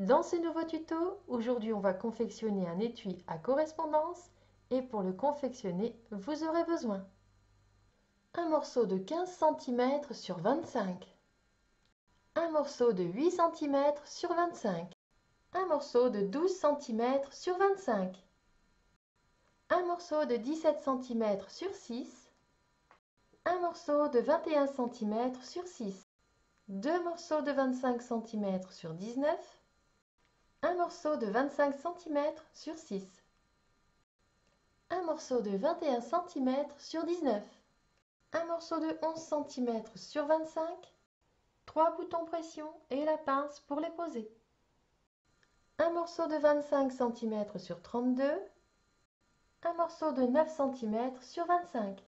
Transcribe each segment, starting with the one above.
Dans ce nouveau tuto, aujourd'hui on va confectionner un étui à correspondance et pour le confectionner, vous aurez besoin un morceau de 15 cm sur 25, un morceau de 8 cm sur 25, un morceau de 12 cm sur 25, un morceau de 17 cm sur 6, un morceau de 21 cm sur 6, deux morceaux de 25 cm sur 19, un morceau de 25 cm sur 6, un morceau de 21 cm sur 19, un morceau de 11 cm sur 25, 3 boutons pression et la pince pour les poser, un morceau de 25 cm sur 32, un morceau de 9 cm sur 25,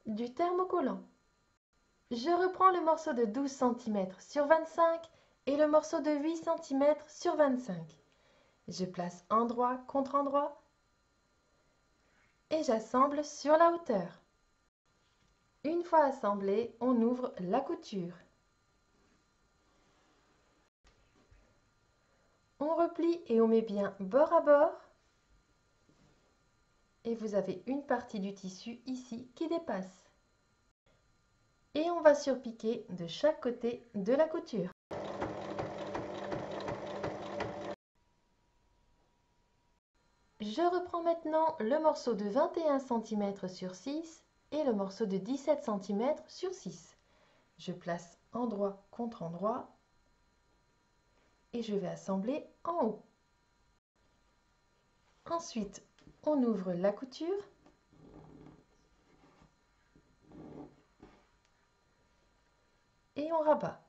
du thermocollant. Je reprends le morceau de 12 cm sur 25 et le morceau de 8 cm sur 25. Je place endroit contre endroit et j'assemble sur la hauteur. Une fois assemblé, on ouvre la couture. On replie et on met bien bord à bord. Et vous avez une partie du tissu ici qui dépasse. Et on va surpiquer de chaque côté de la couture. Je reprends maintenant le morceau de 21 cm sur 6 et le morceau de 17 cm sur 6. Je place endroit contre endroit et je vais assembler en haut. Ensuite, on ouvre la couture. Et on rabat.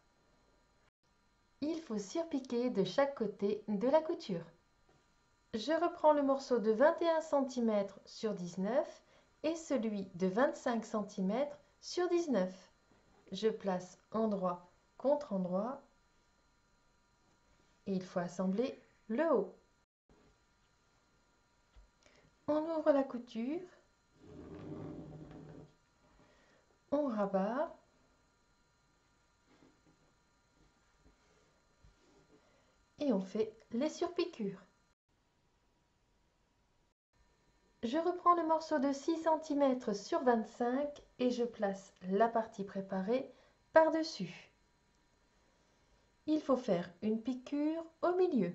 Il faut surpiquer de chaque côté de la couture. Je reprends le morceau de 21 cm sur 19 et celui de 25 cm sur 19. Je place endroit contre endroit et il faut assembler le haut. On ouvre la couture, on rabat et on fait les surpiqûres. Je reprends le morceau de 6 cm sur 25 et je place la partie préparée par-dessus. Il faut faire une piqûre au milieu.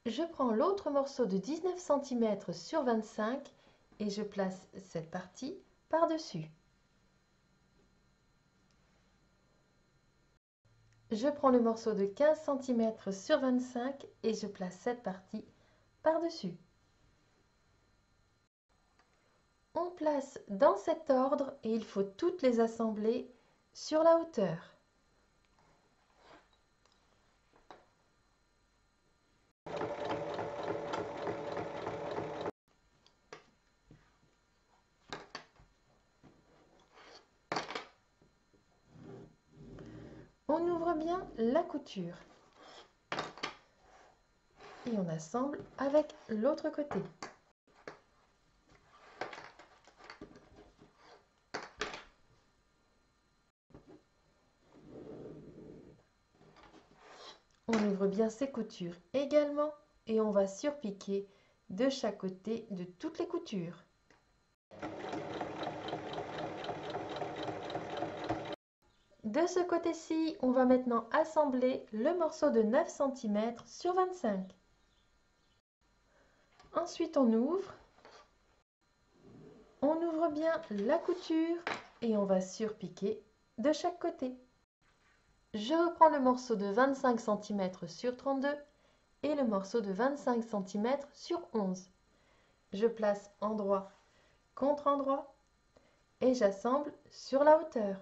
Je prends l'autre morceau de 19 cm sur 25 et je place cette partie par-dessus. Je prends le morceau de 15 cm sur 25 et je place cette partie par-dessus. On place dans cet ordre et il faut toutes les assembler sur la hauteur. On ouvre bien la couture et on assemble avec l'autre côté. On ouvre bien ces coutures également et on va surpiquer de chaque côté de toutes les coutures. De ce côté-ci, on va maintenant assembler le morceau de 9 cm sur 25. Ensuite, on ouvre bien la couture et on va surpiquer de chaque côté. Je reprends le morceau de 25 cm sur 32 et le morceau de 25 cm sur 11. Je place endroit contre endroit et j'assemble sur la hauteur.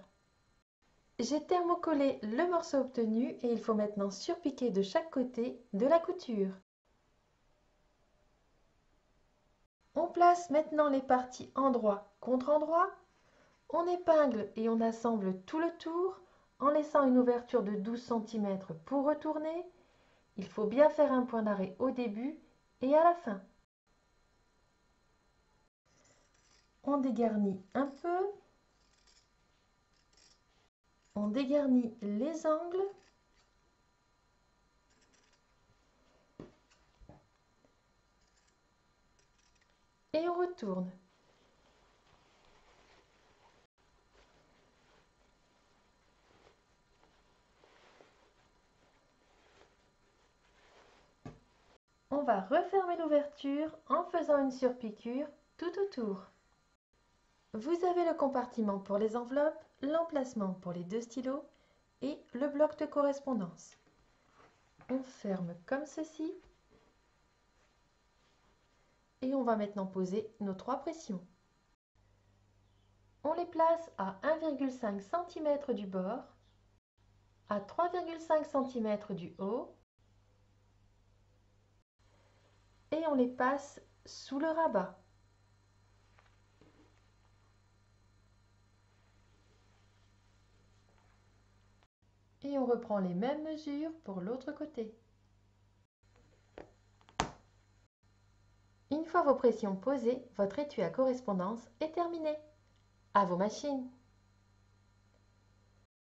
J'ai thermocollé le morceau obtenu et il faut maintenant surpiquer de chaque côté de la couture. On place maintenant les parties endroit contre endroit. On épingle et on assemble tout le tour en laissant une ouverture de 12 cm pour retourner. Il faut bien faire un point d'arrêt au début et à la fin. On dégarnit un peu. On dégarnit les angles. Et on retourne. On va refermer l'ouverture en faisant une surpiqûre tout autour. Vous avez le compartiment pour les enveloppes, l'emplacement pour les 2 stylos et le bloc de correspondance. On ferme comme ceci et on va maintenant poser nos 3 pressions. On les place à 1,5 cm du bord, à 3,5 cm du haut et on les passe sous le rabat. Et on reprend les mêmes mesures pour l'autre côté. Une fois vos pressions posées, votre étui à correspondance est terminé. À vos machines!